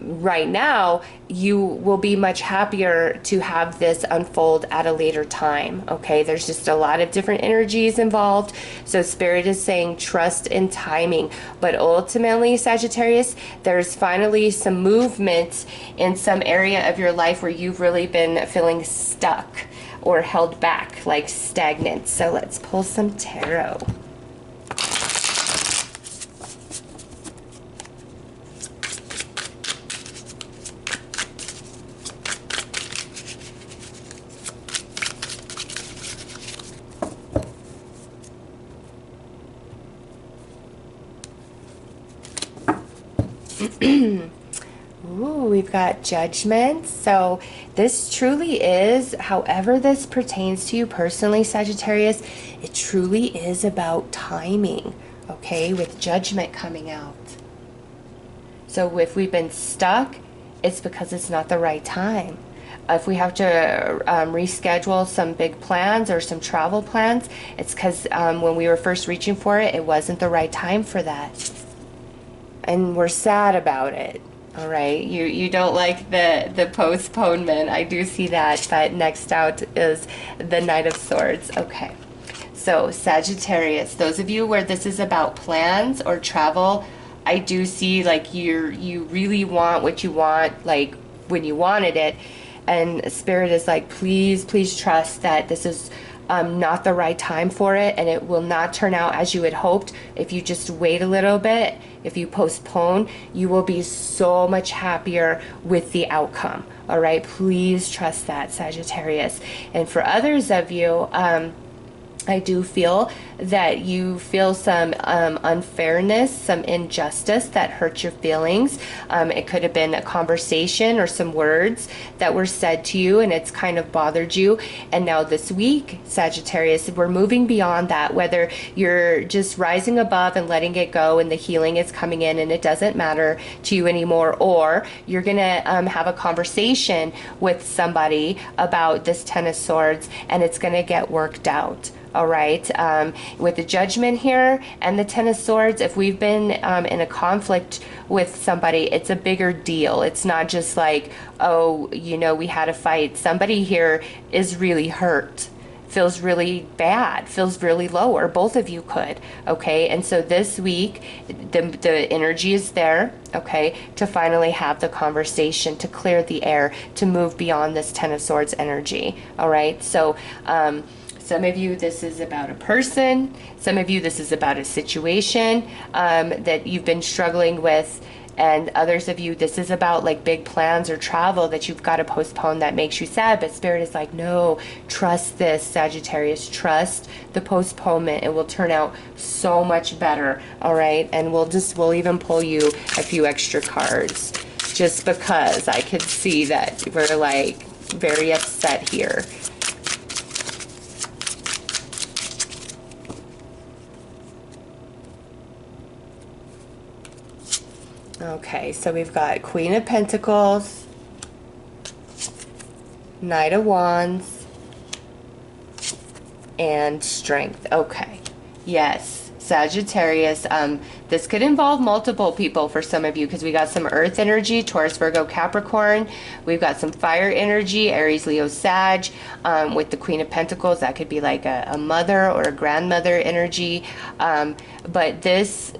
right now, you will be much happier to have this unfold at a later time, okay? There's just a lot of different energies involved. So Spirit is saying trust in timing. But ultimately, Sagittarius, there's finally some movement in some area of your life where you've really been feeling stuck or held back, like stagnant. So let's pull some tarot. Ooh, we've got Judgment. So this truly is, however this pertains to you personally, Sagittarius, it truly is about timing, okay, with Judgment coming out. So if we've been stuck, it's because it's not the right time. If we have to reschedule some big plans or some travel plans, it's because when we were first reaching for it, it wasn't the right time for that. And we're sad about it. All right, you don't like the postponement. I do see that. But next out is the Knight of Swords. Okay, so Sagittarius, those of you where this is about plans or travel, I do see like you really want what you want, like when you wanted it, and Spirit is like, please trust that this is not the right time for it, and it will not turn out as you had hoped. If you just wait a little bit, if you postpone, you will be so much happier with the outcome. All right, please trust that, Sagittarius. And for others of you, I do feel that you feel some unfairness, some injustice that hurt your feelings. It could have been a conversation or some words that were said to you and it's kind of bothered you. And now this week, Sagittarius, we're moving beyond that, whether you're just rising above and letting it go and the healing is coming in and it doesn't matter to you anymore, or you're going to have a conversation with somebody about this Ten of Swords and it's going to get worked out. All right, with the Judgment here and the Ten of Swords, if we've been in a conflict with somebody, it's a bigger deal. It's not just like, oh, you know, we had a fight. Somebody here is really hurt, feels really bad, feels really low, or both of you could, okay? And so this week, the energy is there, okay, to finally have the conversation, to clear the air, to move beyond this Ten of Swords energy, all right? So, some of you, this is about a person. Some of you, this is about a situation that you've been struggling with. And others of you, this is about like big plans or travel that you've got to postpone that makes you sad. But Spirit is like, no, trust this, Sagittarius. Trust the postponement. It will turn out so much better, all right? And we'll even pull you a few extra cards just because I could see that we're like very upset here. Okay, so we've got Queen of Pentacles, Knight of Wands, and Strength. Okay, yes, Sagittarius. This could involve multiple people for some of you because we got some Earth energy, Taurus, Virgo, Capricorn. We've got some fire energy, Aries, Leo, Sag. With the Queen of Pentacles, that could be like a mother or a grandmother energy. But this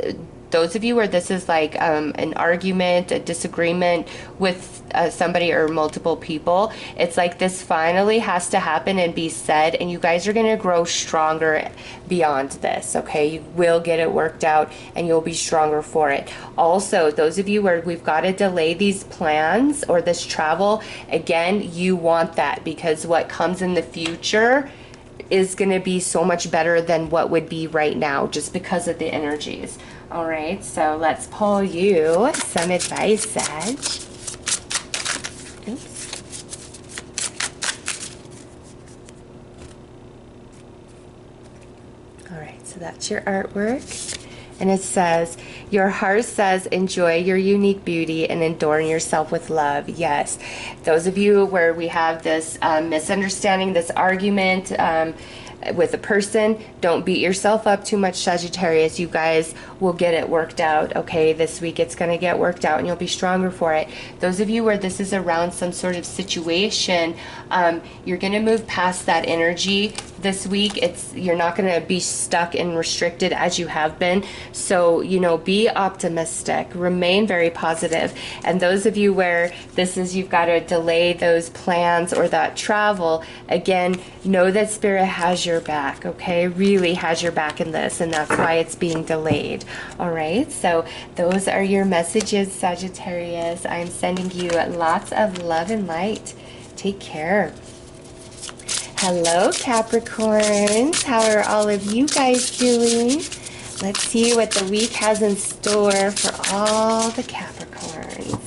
those of you where this is like an argument, a disagreement with somebody or multiple people, it's like this finally has to happen and be said, and you guys are going to grow stronger beyond this, okay? You will get it worked out and you'll be stronger for it. Also, those of you where we've got to delay these plans or this travel, again, you want that, because what comes in the future is going to be so much better than what would be right now, just because of the energies. All right, so let's pull you some advice, Sag. Oops. All right, so that's your artwork. And it says, your heart says, enjoy your unique beauty and adorn yourself with love. Yes. Those of you where we have this misunderstanding, this argument with a person, don't beat yourself up too much, Sagittarius. You guys will get it worked out, okay? This week it's going to get worked out and you'll be stronger for it. Those of you where this is around some sort of situation, you're going to move past that energy this week. You're not going to be stuck and restricted as you have been. So, you know, be optimistic, remain very positive. And those of you where this is, you've got to delay those plans or that travel, again, know that Spirit has your back, okay? Really has your back in this, and that's why it's being delayed. All right, so those are your messages, Sagittarius. I'm sending you lots of love and light. Take care. Hello, Capricorns. How are all of you guys doing? Let's see what the week has in store for all the Capricorns.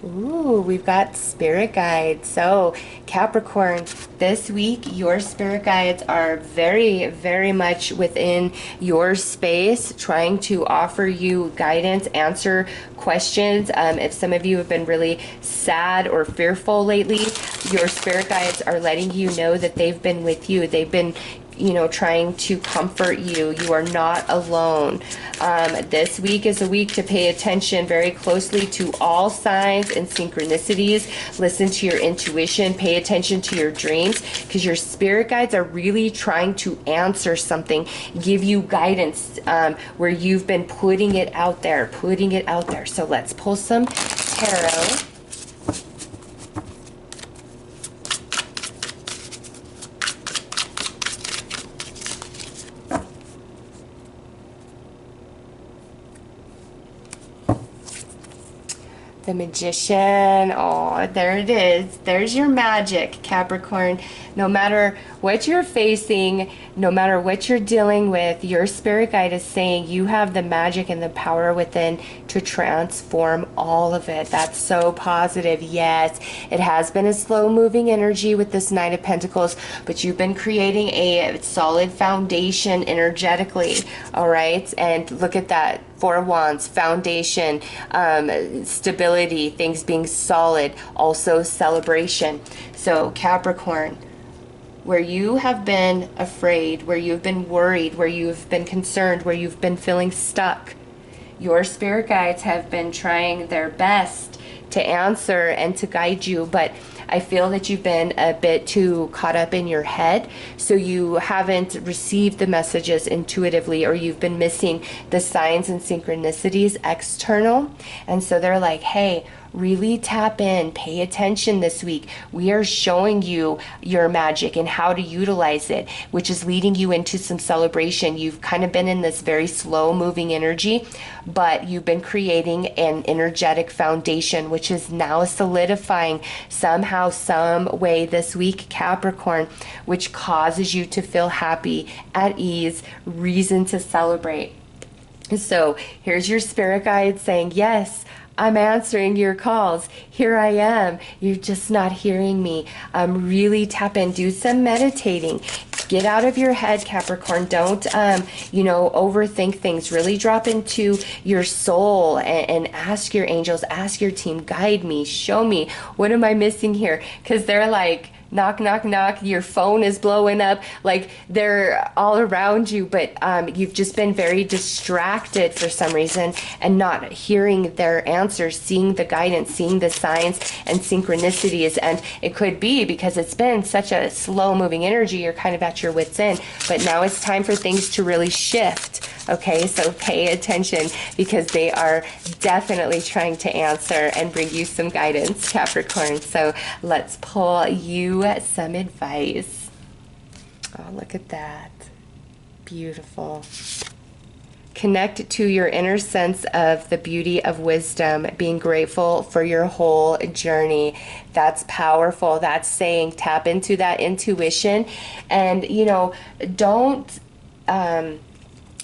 Ooh, we've got spirit guides. So Capricorn, this week your spirit guides are very, very much within your space, trying to offer you guidance, answer questions. If some of you have been really sad or fearful lately, your spirit guides are letting you know that they've been with you. They've been, you know, trying to comfort you. You are not alone. This week is a week to pay attention very closely to all signs and synchronicities. Listen to your intuition. Pay attention to your dreams, because your spirit guides are really trying to answer something, give you guidance where you've been putting it out there, So let's pull some tarot. The Magician. Oh, there it is. There's your magic, Capricorn. No matter what you're facing, no matter what you're dealing with, your spirit guide is saying you have the magic and the power within to transform all of it. That's so positive. Yes, it has been a slow moving energy with this Knight of Pentacles, but you've been creating a solid foundation energetically. All right, and look at that. Four of Wands, foundation, stability, things being solid, also celebration. So Capricorn, where you have been afraid, where you've been worried, where you've been concerned, where you've been feeling stuck, your spirit guides have been trying their best to answer and to guide you, but I feel that you've been a bit too caught up in your head, so you haven't received the messages intuitively, or you've been missing the signs and synchronicities external. And so they're like, hey, really tap in, pay attention this week. We are showing you your magic and how to utilize it, which is leading you into some celebration. You've kind of been in this very slow moving energy, but you've been creating an energetic foundation, which is now solidifying somehow, some way this week, Capricorn, which causes you to feel happy, at ease, reason to celebrate. So here's your spirit guide saying, yes, I'm answering your calls. Here I am. You're just not hearing me. Really tap in. Do some meditating. Get out of your head, Capricorn. Don't, overthink things. Really drop into your soul and ask your angels, ask your team, guide me, show me. What am I missing here? Because they're like, knock, knock, knock. Your phone is blowing up. Like they're all around you, but you've just been very distracted for some reason and not hearing their answers, seeing the guidance, seeing the signs and synchronicities. And it could be because it's been such a slow moving energy, you're kind of at your wits' end. But now it's time for things to really shift. Okay, so pay attention because they are definitely trying to answer and bring you some guidance, Capricorn. So let's pull you some advice. Oh, look at that. Beautiful. Connect to your inner sense of the beauty of wisdom, being grateful for your whole journey. That's powerful. That's saying tap into that intuition and, you know, don't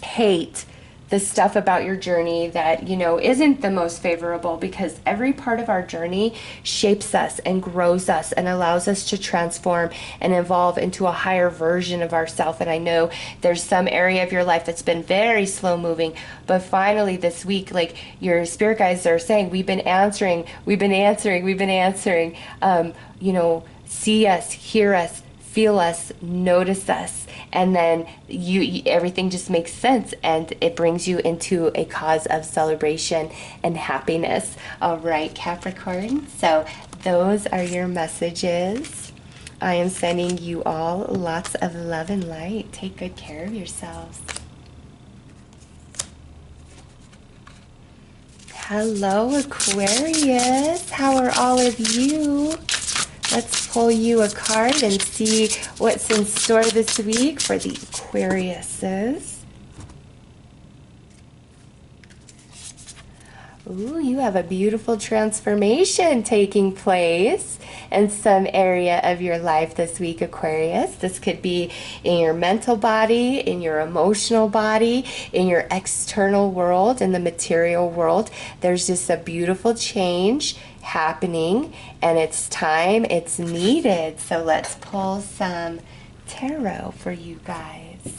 hate the stuff about your journey that, you know, isn't the most favorable, because every part of our journey shapes us and grows us and allows us to transform and evolve into a higher version of ourselves. And I know there's some area of your life that's been very slow moving, but finally this week, like your spirit guides are saying, we've been answering, you know, see us, hear us, feel us, notice us, and then you everything just makes sense and it brings you into a cause of celebration and happiness. All right, Capricorn, so those are your messages. I am sending you all lots of love and light. Take good care of yourselves. Hello, Aquarius. How are all of you? Let's pull you a card and see what's in store this week for the Aquariuses. Ooh, you have a beautiful transformation taking place in some area of your life this week, Aquarius. This could be in your mental body, in your emotional body, in your external world, in the material world. There's just a beautiful change happening, and it's time, it's needed. So let's pull some tarot for you guys.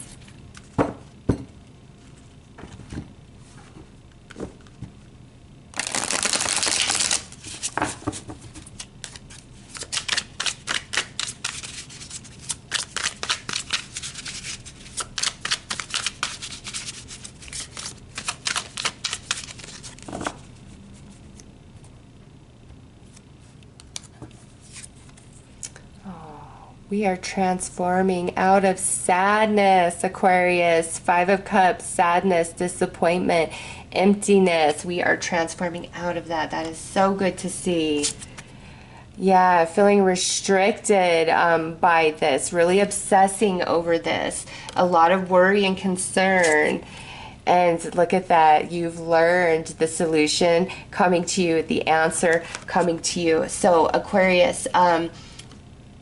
We are transforming out of sadness, Aquarius. 5 of Cups, sadness, disappointment, emptiness. We are transforming out of that. That is so good to see. Yeah, feeling restricted by this, really obsessing over this. A lot of worry and concern. And look at that. You've learned the solution coming to you, the answer coming to you. So, Aquarius,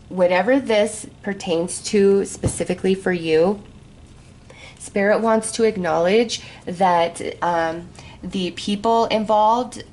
whatever this pertains to specifically for you, Spirit wants to acknowledge that the people involved,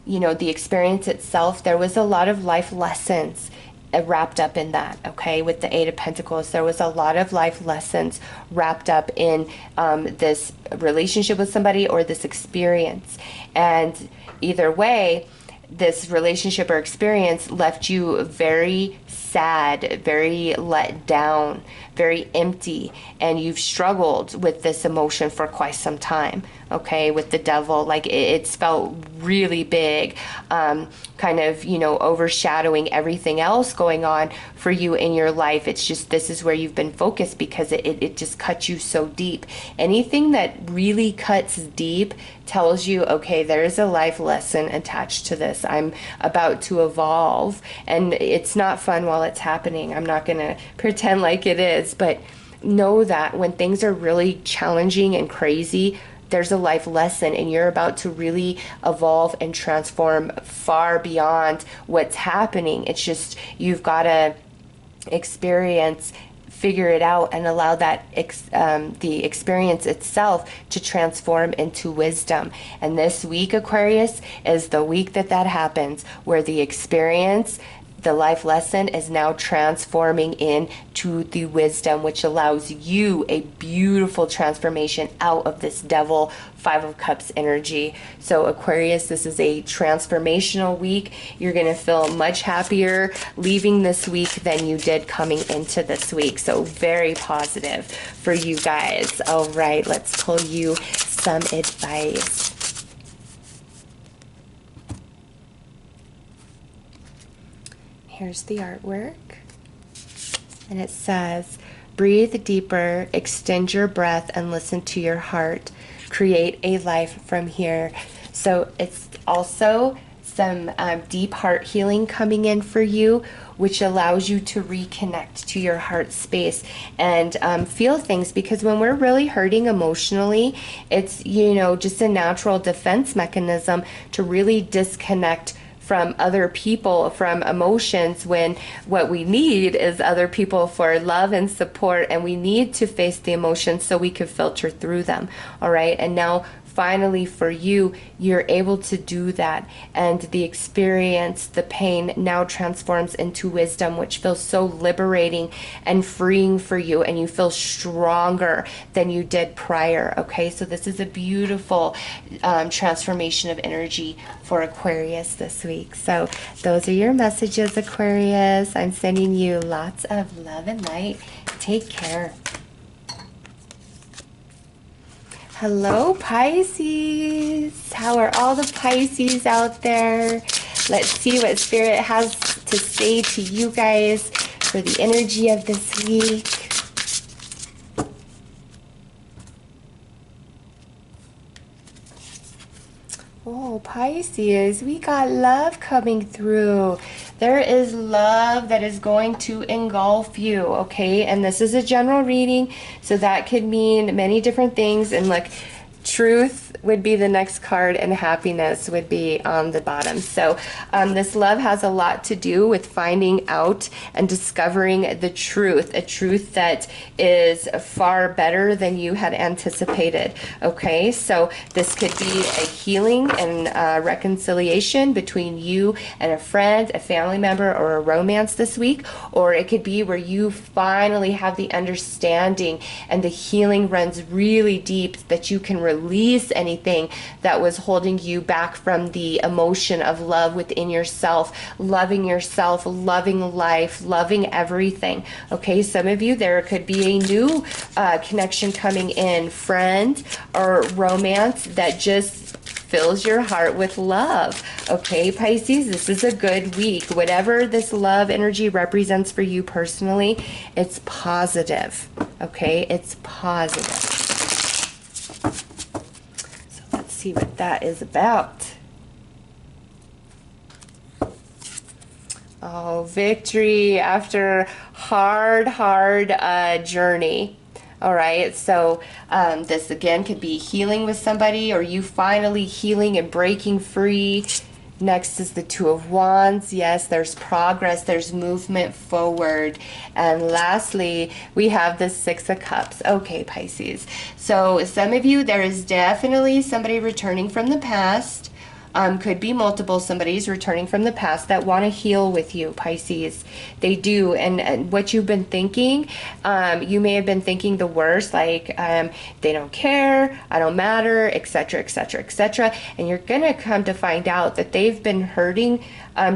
you know, the experience itself, there was a lot of life lessons wrapped up in that, okay? With the 8 of Pentacles, there was a lot of life lessons wrapped up in this relationship with somebody or this experience. And either way, this relationship or experience left you very sad, very let down, very empty, and you've struggled with this emotion for quite some time, okay, with the devil. Like it's felt really big, kind of, you know, overshadowing everything else going on for you in your life. It's just, this is where you've been focused because it just cuts you so deep. Anything that really cuts deep tells you, okay, there's a life lesson attached to this. I'm about to evolve, and it's not fun while it's happening. I'm not going to pretend like it is, but know that when things are really challenging and crazy, there's a life lesson, and you're about to really evolve and transform far beyond what's happening. It's just, you've got to experience, figure it out, and allow that the experience itself to transform into wisdom. And this week, Aquarius, is the week that happens, where the experience, the life lesson is now transforming into the wisdom, which allows you a beautiful transformation out of this devil Five of Cups energy. So Aquarius, this is a transformational week. You're going to feel much happier leaving this week than you did coming into this week. So very positive for you guys. All right, let's pull you some advice. Here's the artwork. And it says, breathe deeper, extend your breath, and listen to your heart. Create a life from here. So it's also some deep heart healing coming in for you, which allows you to reconnect to your heart space and feel things, because when we're really hurting emotionally, it's, you know, just a natural defense mechanism to really disconnect from other people, from emotions, when what we need is other people for love and support, and we need to face the emotions so we can filter through them. All right, and now finally for you, you're able to do that, and the experience, the pain now transforms into wisdom, which feels so liberating and freeing for you, and you feel stronger than you did prior. Okay, so this is a beautiful transformation of energy for Aquarius this week. So those are your messages, Aquarius. I'm sending you lots of love and light. Take care. Hello, Pisces. How are all the Pisces out there? Let's see what Spirit has to say to you guys for the energy of this week. Oh, Pisces, we got love coming through. There is love that is going to engulf you, okay? And this is a general reading, so that could mean many different things. And look, truth would be the next card, and happiness would be on the bottom. So this love has a lot to do with finding out and discovering the truth, a truth that is far better than you had anticipated. Okay, so this could be a healing and reconciliation between you and a friend, a family member, or a romance this week. Or it could be where you finally have the understanding and the healing runs really deep, that you can release anything that was holding you back from the emotion of love within yourself, loving life, loving everything. Okay, some of you, there could be a new connection coming in, friend or romance, that just fills your heart with love. Okay, Pisces, this is a good week. Whatever this love energy represents for you personally, it's positive. Okay, it's positive. See what that is about. Oh, victory after hard journey. All right, so this again could be healing with somebody, or you finally healing and breaking free. Next is the Two of Wands. Yes, there's progress, there's movement forward. And lastly, we have the Six of Cups. Okay, Pisces. So some of you, there is definitely somebody returning from the past. Could be multiple somebody's returning from the past that want to heal with you, Pisces. They do. And what you've been thinking, you may have been thinking the worst, like they don't care, I don't matter, etc., etc., etc. And you're going to come to find out that they've been hurting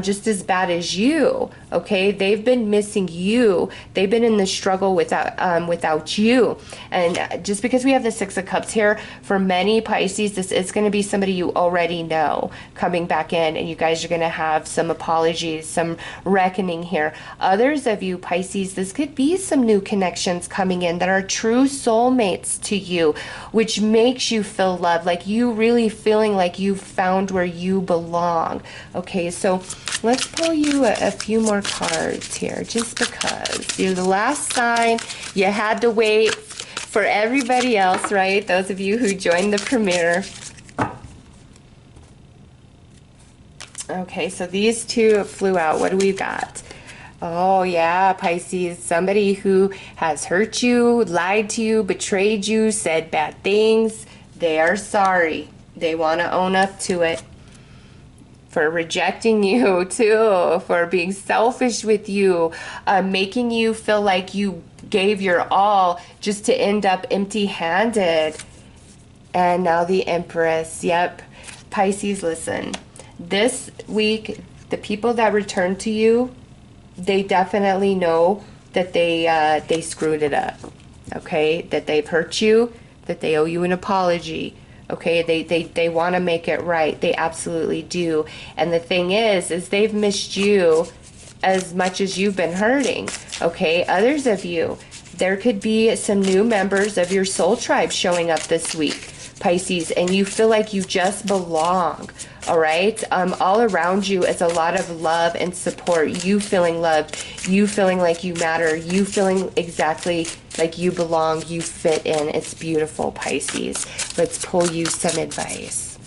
just as bad as you. Okay, they've been missing you. They've been in the struggle without you. And just because we have the Six of Cups here, for many Pisces, this is going to be somebody you already know coming back in, and you guys are going to have some apologies, some reckoning here. Others of you Pisces, this could be some new connections coming in that are true soulmates to you, which makes you feel loved, like you really feeling like you've found where you belong. Okay, so let's pull you a few more cards here, just because you're the last sign. You had to wait for everybody else, right? Those of you who joined the premiere. Okay, so these two flew out. What do we got? Oh yeah, Pisces, somebody who has hurt you, lied to you, betrayed you, said bad things. They are sorry. They want to own up to it. for rejecting you too, for being selfish with you, making you feel like you gave your all just to end up empty-handed. And now the Empress. Yep. Pisces, listen. This week, the people that return to you, they definitely know that they screwed it up. Okay? That they've hurt you, that they owe you an apology. Okay? They want to make it right. They absolutely do. And the thing is they've missed you as much as you've been hurting. Okay? Others of you, there could be some new members of your soul tribe showing up this week, Pisces, and you feel like you just belong. All right? All around you is a lot of love and support. You feeling loved, you feeling like you matter, you feeling exactly like you belong, you fit in. It's beautiful, Pisces. Let's pull you some advice.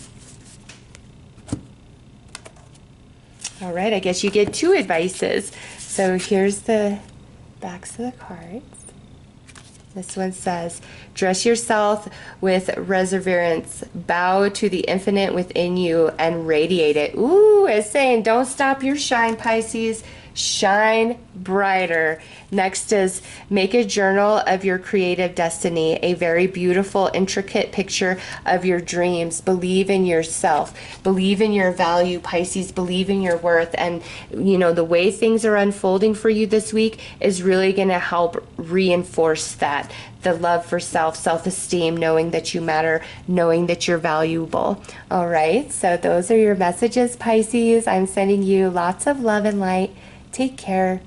All right, I guess you get 2 advices. So here's the backs of the cards. This one says, dress yourself with perseverance, bow to the infinite within you, and radiate it. Ooh, it's saying, don't stop your shine, Pisces. Shine brighter. Next is, make a journal of your creative destiny, a very beautiful, intricate picture of your dreams. Believe in yourself. Believe in your value, Pisces. Believe in your worth. And, you know, the way things are unfolding for you this week is really going to help reinforce that. The love for self, self-esteem, knowing that you matter, knowing that you're valuable. All right, so those are your messages, Pisces. I'm sending you lots of love and light. Take care.